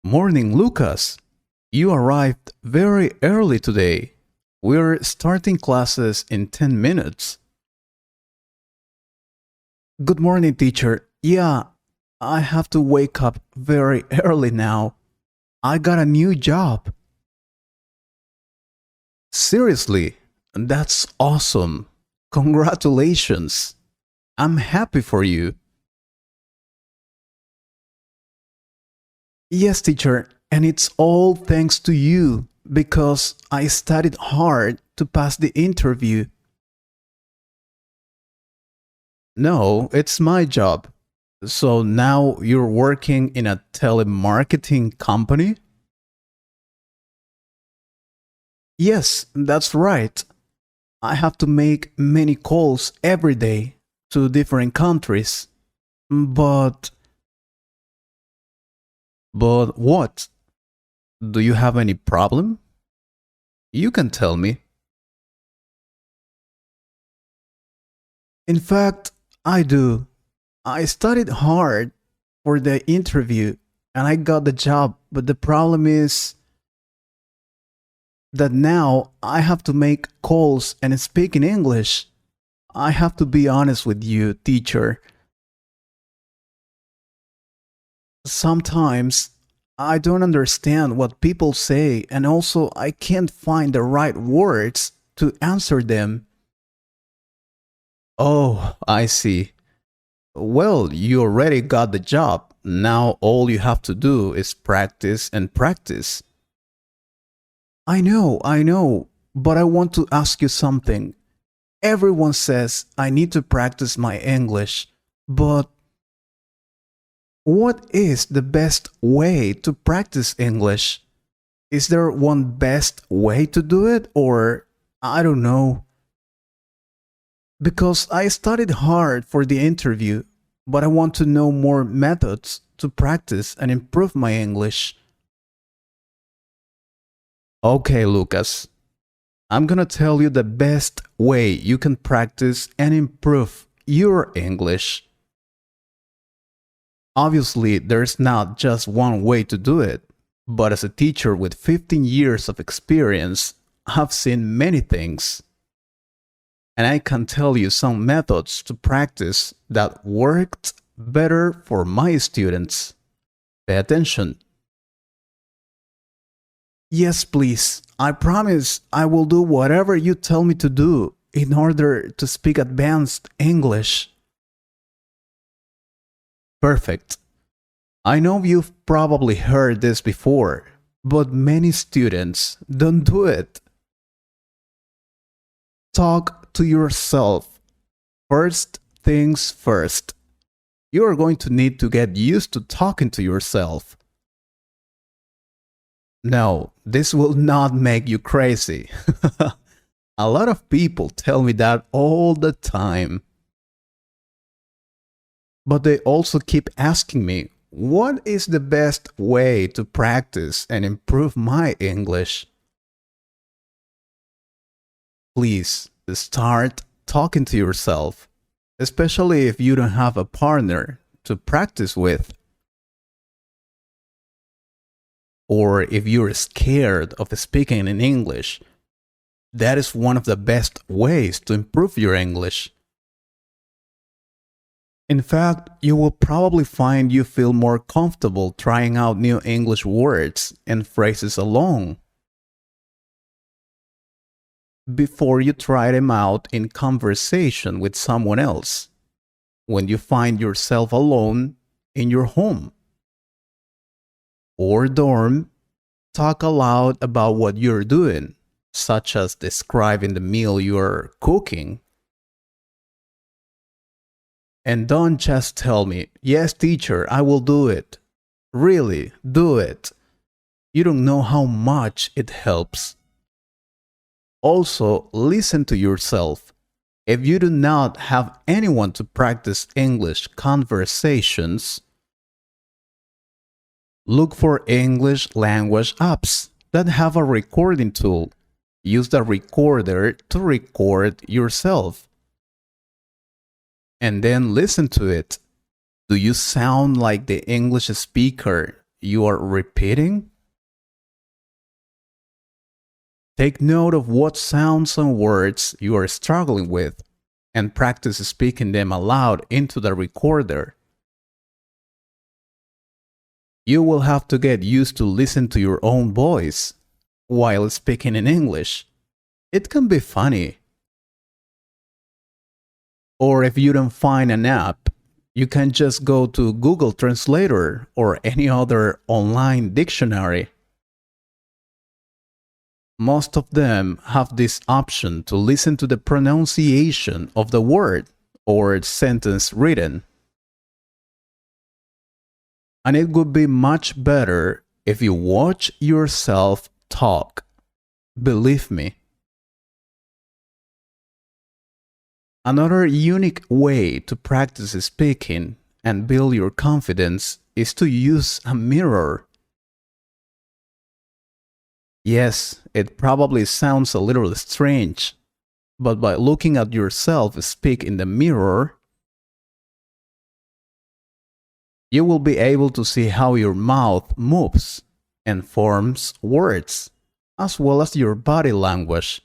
Morning, Lucas. You arrived very early today. We're starting classes in 10 minutes. Good morning, teacher. Yeah, I have to wake up very early now. I got a new job. Seriously, that's awesome. Congratulations. I'm happy for you. Yes, teacher, and it's all thanks to you because I studied hard to pass the interview. No, it's my job. So now you're working in a telemarketing company? Yes, that's right. I have to make many calls every day to different countries. But, but what? Do you have any problem? You can tell me. In fact, I do. I studied hard for the interview and I got the job, but the problem is that now I have to make calls and speak in English. I have to be honest with you, teacher. Sometimes I don't understand what people say, and also I can't find the right words to answer them. Oh, I see. Well, you already got the job. Now all you have to do is practice and practice. I know, but I want to ask you something. Everyone says I need to practice my English, but what is the best way to practice English? Is there one best way to do it, or I don't know? Because I studied hard for the interview, but I want to know more methods to practice and improve my English. Okay, Lucas. I'm gonna tell you the best way you can practice and improve your English. Obviously, there's not just one way to do it, but as a teacher with 15 years of experience, I've seen many things. And I can tell you some methods to practice that worked better for my students. Pay attention. Yes, please. I promise I will do whatever you tell me to do in order to speak advanced English. Perfect. I know you've probably heard this before, but many students don't do it. Talk to yourself. First things first. You are going to need to get used to talking to yourself. No, this will not make you crazy. A lot of people tell me that all the time. But they also keep asking me, what is the best way to practice and improve my English? Please start talking to yourself, especially if you don't have a partner to practice with. Or if you're scared of speaking in English, that is one of the best ways to improve your English. In fact, you will probably find you feel more comfortable trying out new English words and phrases alone before you try them out in conversation with someone else when you find yourself alone in your home or dorm. Talk aloud about what you're doing, such as describing the meal you're cooking. And don't just tell me, yes, teacher, I will do it. Really, do it. You don't know how much it helps. Also, listen to yourself. If you do not have anyone to practice English conversations, look for English language apps that have a recording tool. Use the recorder to record yourself. And then listen to it. Do you sound like the English speaker you are repeating? Take note of what sounds and words you are struggling with and practice speaking them aloud into the recorder. You will have to get used to listen to your own voice while speaking in English. It can be funny. Or if you don't find an app, you can just go to Google Translator or any other online dictionary. Most of them have this option to listen to the pronunciation of the word or sentence written. And it would be much better if you watch yourself talk. Believe me. Another unique way to practice speaking and build your confidence is to use a mirror. Yes, it probably sounds a little strange, but by looking at yourself speak in the mirror, you will be able to see how your mouth moves and forms words, as well as your body language.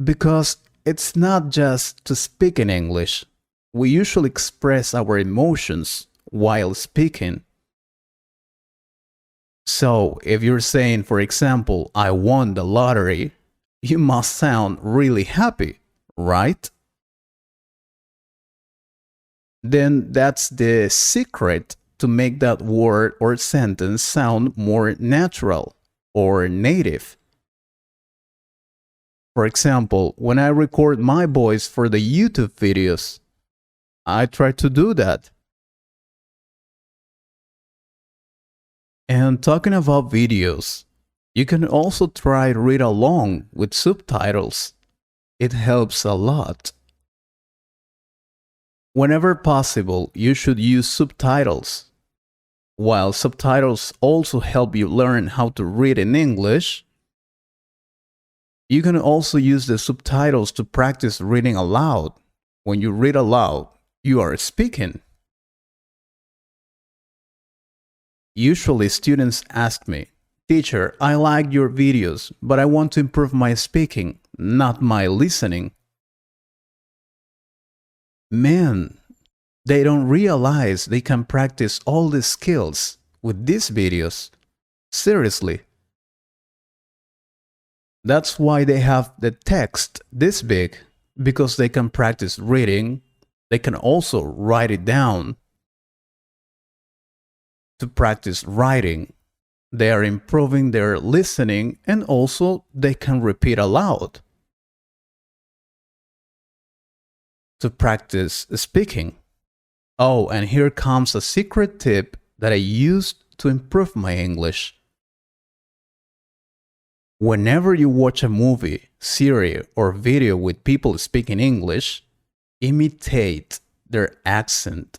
Because it's not just to speak in English. We usually express our emotions while speaking. So, if you're saying, for example, I won the lottery, you must sound really happy, right? Then that's the secret to make that word or sentence sound more natural or native. For example, when I record my voice for the YouTube videos, I try to do that. And talking about videos, you can also try to read along with subtitles. It helps a lot. Whenever possible, you should use subtitles. While subtitles also help you learn how to read in English, you can also use the subtitles to practice reading aloud. When you read aloud, you are speaking. Usually students ask me, "Teacher, I like your videos, but I want to improve my speaking, not my listening." Man, they don't realize they can practice all these skills with these videos. Seriously. That's why they have the text this big, because they can practice reading. They can also write it down. To practice writing, they are improving their listening and also they can repeat aloud. To practice speaking. Oh, and here comes a secret tip that I used to improve my English. Whenever you watch a movie, series, or video with people speaking English, imitate their accent.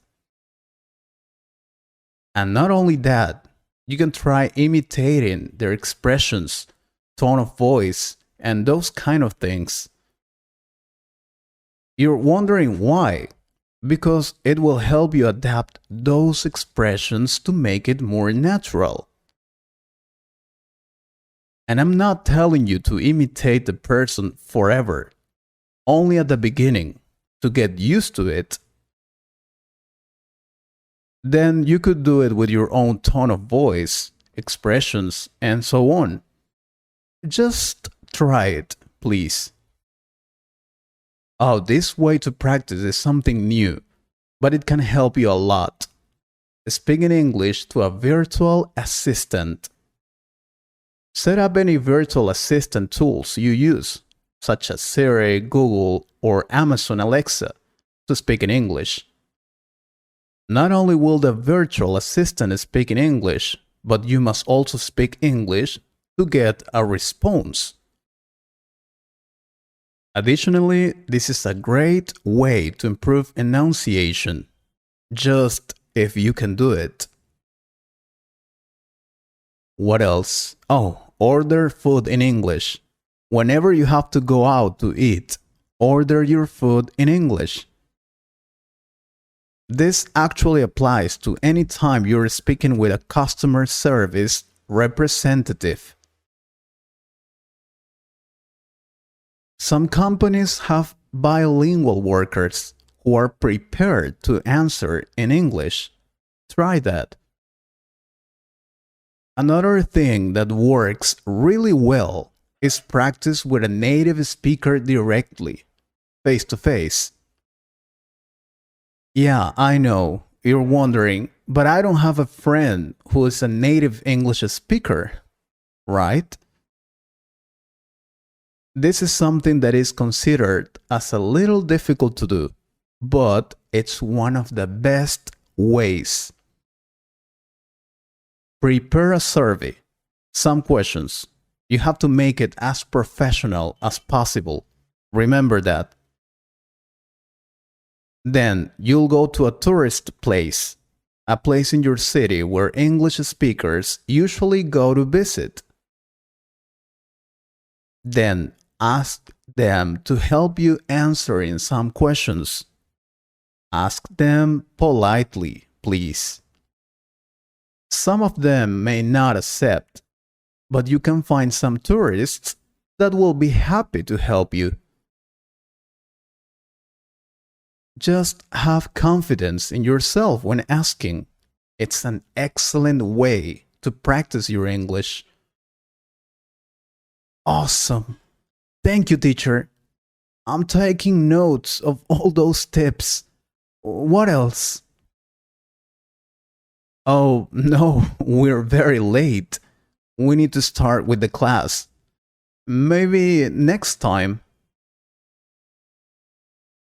And not only that, you can try imitating their expressions, tone of voice, and those kind of things. You're wondering why? Because it will help you adapt those expressions to make it more natural. And I'm not telling you to imitate the person forever, only at the beginning, to get used to it. Then you could do it with your own tone of voice, expressions, and so on. Just try it, please. Oh, this way to practice is something new, but it can help you a lot. Speaking English to a virtual assistant. Set up any virtual assistant tools you use, such as Siri, Google, or Amazon Alexa, to speak in English. Not only will the virtual assistant speak in English, but you must also speak English to get a response. Additionally, this is a great way to improve enunciation, just if you can do it. What else? Oh, order food in English. Whenever you have to go out to eat, order your food in English. This actually applies to any time you're speaking with a customer service representative. Some companies have bilingual workers who are prepared to answer in English. Try that. Another thing that works really well is practice with a native speaker directly, face to face. Yeah, I know, you're wondering, but I don't have a friend who is a native English speaker, right? This is something that is considered as a little difficult to do, but it's one of the best ways. Prepare a survey. Some questions. You have to make it as professional as possible. Remember that. Then you'll go to a tourist place, a place in your city where English speakers usually go to visit. Then ask them to help you answering some questions. Ask them politely, please. Some of them may not accept, but you can find some tourists that will be happy to help you. Just have confidence in yourself when asking. It's an excellent way to practice your English. Awesome. Thank you, teacher. I'm taking notes of all those tips. What else? Oh, no, we're very late. We need to start with the class. Maybe next time.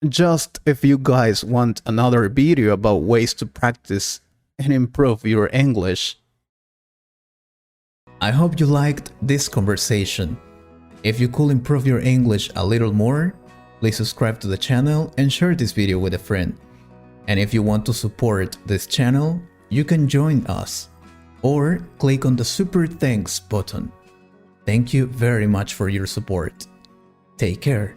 Just if you guys want another video about ways to practice and improve your English. I hope you liked this conversation. If you could improve your English a little more, please subscribe to the channel and share this video with a friend. And if you want to support this channel, you can join us or click on the Super Thanks button. Thank you very much for your support. Take care.